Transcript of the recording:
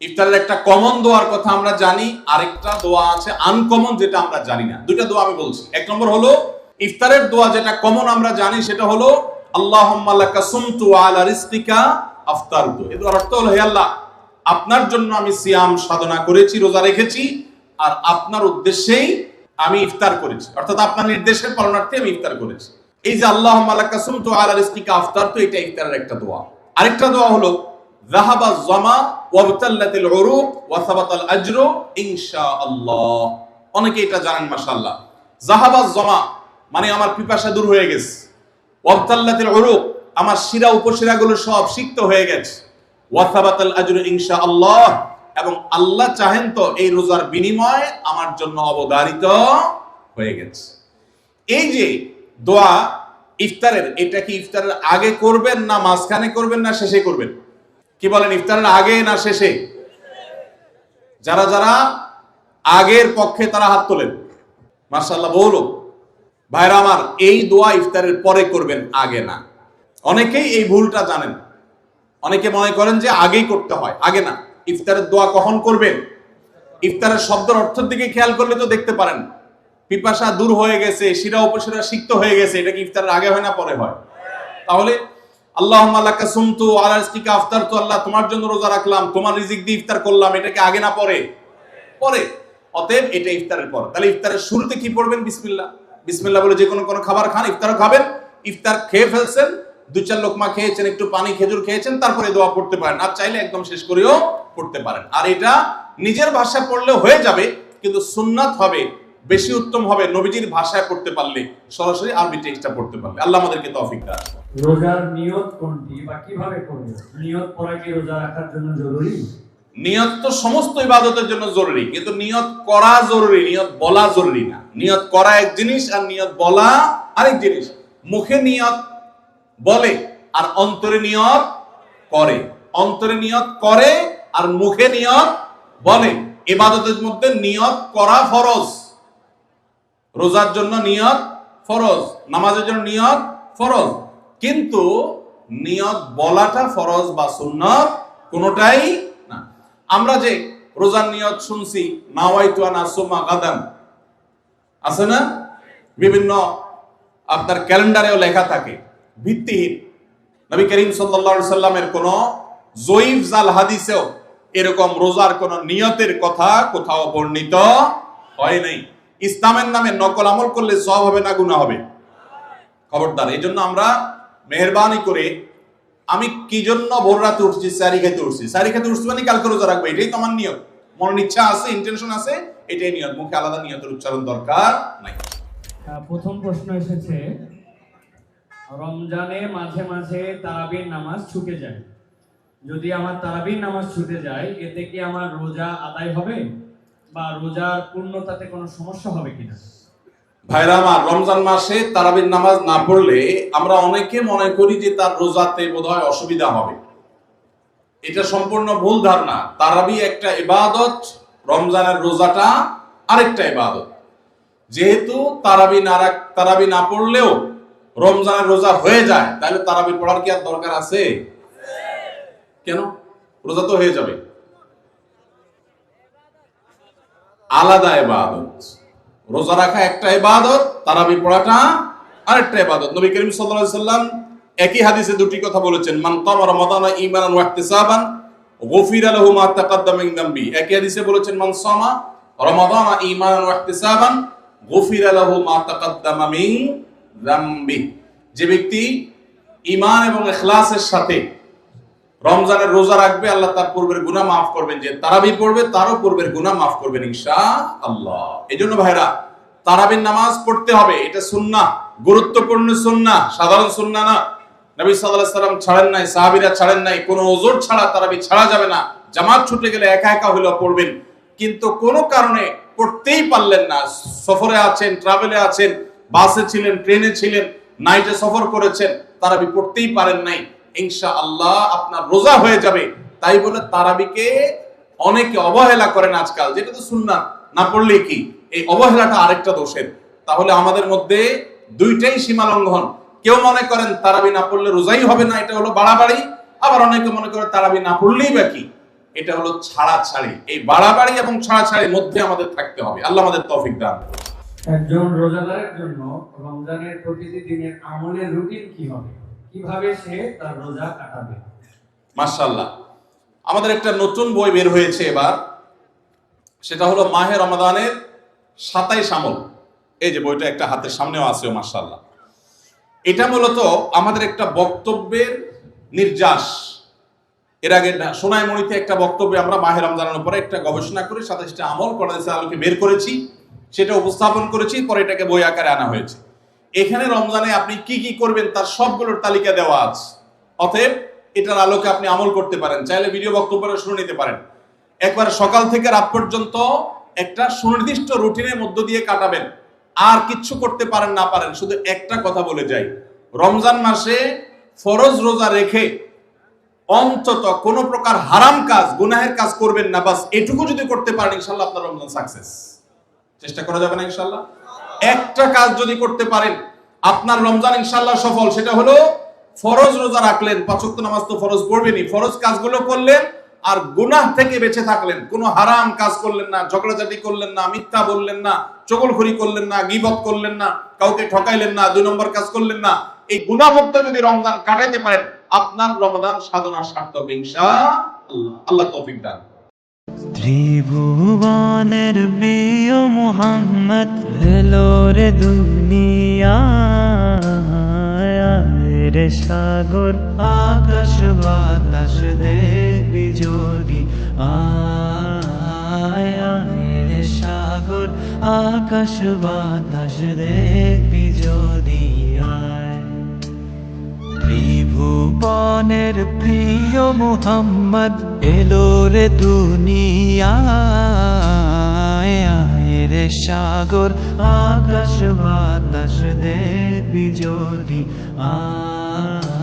ইফতারের একটা কমন দোয়ার কথা আমরা জানি, আরেকটা দোয়া আছে আনকমন, যেটা আমরা জানি না। দুইটা দোয়া আমি বলছি। এক নম্বর হলো ইফতারের দোয়া, যেটা কমন আমরা জানি, সেটা হলো আল্লাহুম্মা লাকা সুমতু ওয়া আলা রিজকিকা আফতারতু। এর অর্থ হলো, হে আল্লাহ, আপনার জন্য আমি সিয়াম সাধনা করেছি, রোজা রেখেছি, আর আপনার উদ্দেশ্যেই আমি ইফতার করেছি, অর্থাৎ আপনার নির্দেশের পালনার্থে আমি ইফতার করেছি। এই যে আল্লাহুম্মা লাকা সুমতু ওয়া আলা রিজকিকা আফতারতু, এটা ইফতারের একটা দোয়া। আরেকটা দোয়া হলো যাহাবা যামা ওয়াবতাল্লাতিল উরুক ওয়া সাবাতাল আজরু ইনশাআল্লাহ। অনেকে এটা জানেন, মাশাআল্লাহ। যাহাবা যামা মানে আমার পিপাসা দূর হয়ে গেছে, ওয়াবতাল্লাতিল উরুক আমার শিরা উপশিরাগুলো সব সিক্ত হয়ে গেছে, ওয়া সাবাতাল আজরু ইনশাআল্লাহ এবং আল্লাহ চাহেন তো এই রোজার বিনিময় আমার জন্য অবধারিত হয়ে গেছে। এই যে দোয়া ইফতারের, এটা কি ইফতারের আগে করবেন, না মাঝখানে করবেন, না শেষে করবেন? কি বলেন, ইফতারের আগে না শেষে? যারা যারা আগের পক্ষে তারা হাত তোলেন, মাশাআল্লাহ। বলো ভাইরা আমার, এই দোয়া ইফতারের পরে করবেন, আগে না। অনেকেই এই ভুলটা জানেন, অনেকে মনে করেন যে আগেই করতে হয়, আগে না। ইফতারের দোয়া কখন করবেন? ইফতারের শব্দের অর্থের দিকে খেয়াল করলে তো দেখতে পারেন, পিপাসা দূর হয়ে গেছে, শিরা উপশিরা সিক্ত হয়ে গেছে, এটা কি ইফতারের আগে হয় না পরে হয়? তাহলে আল্লাহুম্মা লাকা সুমতু ওয়া আলা রিজকিকা আফতারতু, আল্লাহ তোমার জন্য রোজা রাখলাম, তোমার রিজিক দিয়ে ইফতার করলাম, এটা কি আগে না পরে? পরে। অতএব এটা ইফতারের পর। তাহলে ইফতারের শুরুতে কি পড়বেন? বিসমিল্লাহ। বিসমিল্লাহ বলে যে কোনো খাবার খান, ইফতারও খাবেন। ইফতার খেয়ে ফেলছেন, 2-4 লোকমা খেয়েছেন, একটু পানি খেজুর খেয়েছেন, তারপরে দোয়া পড়তে পারেন। আর চাইলে একদম শেষ করেও পড়তে পারেন। আর এটা নিজের ভাষায় পড়লে হয়ে যাবে, কিন্তু সুন্নাত হবে, বেশি উত্তম হবে নবীজির ভাষায় পড়তে পারলে, সরাসরি আরবি টেক্সটটা পড়তে পারলে। আল্লাহ আমাদেরকে তৌফিক দান। রোজার নিয়ত কোনটি বা কিভাবে করব? নিয়ত করা কি রোজা রাখার জন্য জরুরি? নিয়ত তো সমস্ত ইবাদতের জন্য জরুরি, কিন্তু নিয়ত করা জরুরি, নিয়ত বলা জরুরি না। নিয়ত করা এক জিনিস, আর নিয়ত বলা আরেক জিনিস। মুখে নিয়ত বলে আর অন্তরে নিয়ত করে, অন্তরে নিয়ত করে আর মুখে নিয়ত বলে। ইবাদতের মধ্যে নিয়ত করা ফরজ। রোজার জন্য নিয়ত ফরজ, নামাজের জন্য নিয়ত ফরজ, কিন্তু নিয়ত বলাটা ফরজ বা সুন্নাত কোনোটাই না। আমরা যে রোজার নিয়ত শুনছি, নাওয়াইতু আন আসুমা গাদান, আছে না? বিভিন্ন আপনার ক্যালেন্ডারেও লেখা থাকে, ভিত্তিহীন। নবী করিম সাল্লাল্লাহু আলাইহি সাল্লামের কোন জয়ীফ জাল হাদিসেও এরকম রোজার কোন নিয়তের কথা কোথাও বর্ণিত হয় নাই। ইসলামের নামে নকল আমল করলে সওয়াব হবে না গুনাহ হবে? খবরদার। এই জন্য আমরা মেহেরবানি করে, আমি কি জন্য ভোর রাতে উঠছি? সারি খেতে উঠছি। সারি খেতে উঠছি মানে কালকে রোজা রাখবো, এটাই তো আমার নিয়ত। মনের ইচ্ছা আছে, ইন্টেনশন আছে, এটাই নিয়ত। মুখে আলাদা নিয়তের উচ্চারণ দরকার নাই। প্রথম প্রশ্ন এসেছে, রমজানে মাঝে মাঝে তারাবির নামাজ ছুটে যায়। যদি আমার তারাবির নামাজ ছুটে যায়, এতে কি আমার রোজা আদায় হবে বা রোজার পূর্ণতাতে কোনো সমস্যা হবে কিনা? ভাইরা আমার, রমজান মাসে তারাবির নামাজ না পড়লে আমরা অনেকে মনে করি যে তার রোজাতে বোধহয় অসুবিধা হবে। এটা সম্পূর্ণ ভুল ধারণা। তারাবি একটা ইবাদত, রমজানের রোজাটা আরেকটা ইবাদত। যেহেতু তারাবি না পড়লেও রমজানের রোজা হয়ে যায়, তাহলে তারাবি পড়ার কি আর দরকার আছে? কেন? রোজা তো হয়ে যাবে। আলাদা ইবাদত। রোজা রাখা একটা ইবাদত, তারাবি পড়াটা আরেকটা ইবাদত। নবী করিম সাল্লাল্লাহু আলাইহি সাল্লাম একই হাদিসে দুটি কথা বলেছেন, মান কামা রমাদানা ঈমানান ওয়া ইহতিসাবান গুফিরা লাহু মা তাকাদ্দামা মিন যামবি। একই হাদিসে বলেছেন, মান সামা রমাদানা ঈমানান ওয়া ইহতিসাবান গুফিরা লাহু মা তাকাদ্দামা মিন যামবি। যে ব্যক্তি ঈমান এবং ইখলাসের সাথে রমজানের রোজা রাখবে, আল্লাহ তার পূর্বের গুনাহ মাফ করবেন। যে তারাবি পড়বে, তারও পূর্বের গুনাহ মাফ করবেন ইনশাআল্লাহ। এজন্য ভাইরা, তারাবির নামাজ পড়তে হবে, এটা সুন্নাহ, গুরুত্বপূর্ণ সুন্নাহ, সাধারণ সুন্নাহ না। নবী সাল্লাল্লাহু আলাইহি সাল্লাম ছাড়েন নাই, সাহাবীরা ছাড়েন নাই। কোনো ওযর ছাড়া তারাবি ছাড়া যাবে না। জামাত ছুটে গেলে একা একা হলেও পড়বেন, কিন্তু কোনো কারণে পড়তেই পারলেন না, সফরে আছেন, ট্রাভেলে আছেন, বাসে ছিলেন, ট্রেনে ছিলেন, নাইটে সফর করেছেন, তারাবি পড়তেই পারেন নাই, ইনশাআল্লাহ আপনার রোজা হয়ে যাবে। তাই বলে তারাবিকে অনেকে অবহেলা করেন আজকাল, যেটা তো সুন্নাত, না পড়লে কি? এই অবহেলাটা আরেকটা দোষের। তাহলে আমাদের মধ্যে দুইটাই সীমা লঙ্ঘন। কেউ মনে করেন তারাবি না পড়লে রোজাই হবে না, এটা হলো বাড়াবাড়ি। আবার অনেকে মনে করে তারাবি না পড়লেই বা কি, এটা হলো ছাড়াছাড়ি। এই বাড়াবাড়ি এবং ছাড়াছাড়ির মধ্যে আমাদের থাকতে হবে। আল্লাহ আমাদের তৌফিক দান। একজন রোজাদারের জন্য রমজানের প্রতিটি দিনের আমলের রুটিন কি হবে, কিভাবে সে তার রোজা কাটাবে? মাশাআল্লাহ, আমাদের একটা নতুন বই বের হয়েছে এবার, সেটা হলো মাহে রমাদানের 27 আমল। এই যে বইটা একটা হাতের সামনেও আছে, মাশাআল্লাহ। এটা মূলত আমাদের একটা বক্তব্যের নির্যাস। এর আগে সোনাইমণিতে একটা বক্তব্যে আমরা মাহে রমজানের উপরে একটা গবেষণা করে 27টা আমল কোরআনের আলোকে বের করেছি, সেটা উপস্থাপন করেছি, পরে এটাকে বই আকারে আনা হয়েছে। এখানে রমজানে আপনি কি কি করবেন তার সবগুলোর তালিকা দেওয়া আছে। অতএব এটার আলোকে আপনি আমল করতে পারেন, চাইলে ভিডিও বক্তব্যটা শুনে নিতে পারেন। একবার সকাল থেকে রাত পর্যন্ত একটা সুনির্দিষ্ট রুটিনের মধ্য দিয়ে কাটাবেন। আর কিচ্ছু করতে পারেন না পারেন, শুধু একটা কথা বলে যাই, রমজান মাসে ফরজ রোজা রেখে অন্তত কোনো প্রকার হারাম কাজ, গুনাহের কাজ করবেন না। বাস এটুকু যদি করতে পারেন, ইনশাআল্লাহ আপনার রমজান সাকসেস। চেষ্টা করা যাবে না ইনশাআল্লাহ? একটা কাজ যদি করতে পারেন, আপনার রমজান ইনশাআল্লাহ সফল। সেটা হলো ফরজ রোজা রাখলেন, 5 ওয়াক্ত নামাজ তো ফরজ পড়বেনই, ফরজ কাজগুলো করলেন, আর গুনাহ থেকে বেঁচে থাকলেন। কোনো হারাম কাজ করলেন না, ঝগড়াঝাটি করলেন না, মিথ্যা বললেন না, চগলখড়ি করলেন না, গীবত করলেন না, কাউকে ঠকাইলেন না, 2 নম্বর কাজ করলেন না। এই গুনাহমুক্ত যদি রমজান কাটাইতে পারেন, আপনার রমজান সাধনা সার্থক ইনশাআল্লাহ। আল্লাহ তৌফিক দান। ত্রিভুবনের প্রিয় মুহাম্মদ এলো রে দুনিয়ায়, রে সাগর আকাশ বাতাস দেখবি যদি আয়, রে সাগর আকাশ বাতাস দেখবি যদি আয়। ত্রিভুবনের প্রিয় মুহাম্মদ এলো রে দুনিয়ায়, রে সাগর আকাশ বাতাস দেখবি যদি আয়।